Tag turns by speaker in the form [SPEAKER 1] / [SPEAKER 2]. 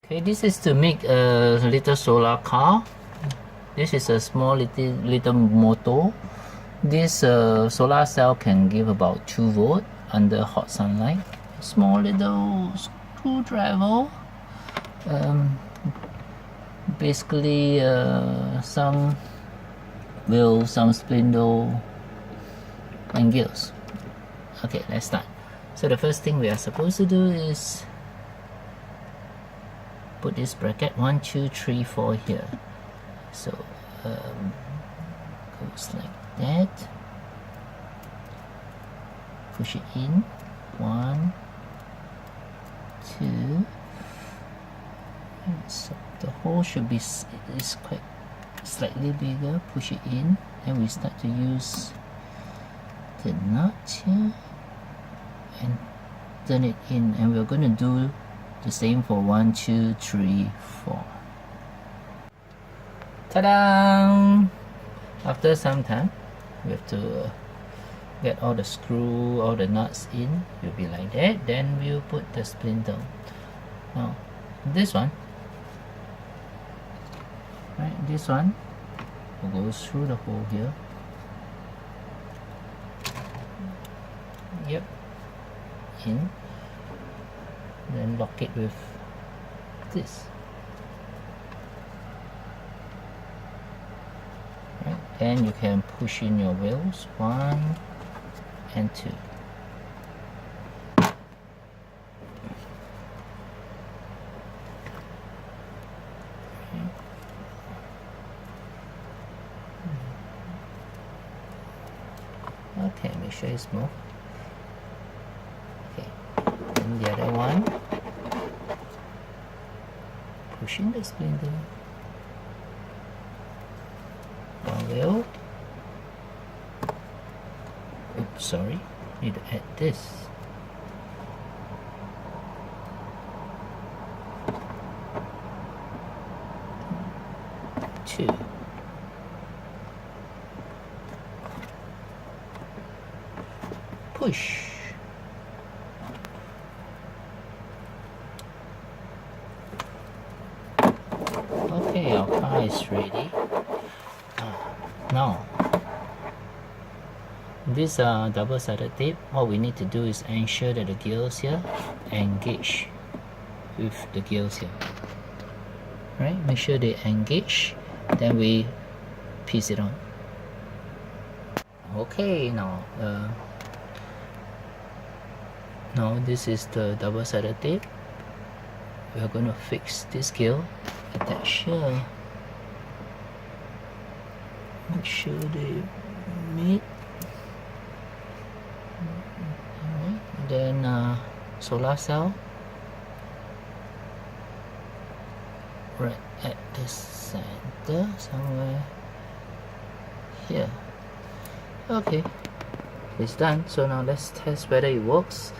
[SPEAKER 1] Okay, this is to make a little solar car. This is a small little motor. This solar cell can give about 2 volt under hot sunlight. Small little screwdriver. Basically some wheels, some spindle and gears. Okay, let's start. So the first thing we are supposed to do is put this bracket 1 2 3 4 here. So goes like that. Push it in. 1 2. So the hole should be is quite slightly bigger. Push it in, and we start to use the nut here and turn it in, and we're going to do the same for 1 2 3 4. Ta-da! After some time, we have to get all the screw, all the nuts in. It will be like that. Then we'll put the spindle. Now this one, right? This one will go through the hole here. Yep. In. Then lock it with this. Right. Then you can push in your wheels 1 and 2. Okay, make sure it's smooth. Okay, then the other one, pushing the spindle. One wheel. Oops, sorry, need to add this. Two. Push. Okay, our car is ready. Now, this double-sided tape, what we need to do is ensure that the gears here engage with the gears here. Right? Make sure they engage, then we piece it on. Okay, now this is the double-sided tape. We are going to fix this gear, attach here. Make sure they meet. Alright, then solar cell right at the center somewhere here. Okay, it's done. So now let's test whether it works.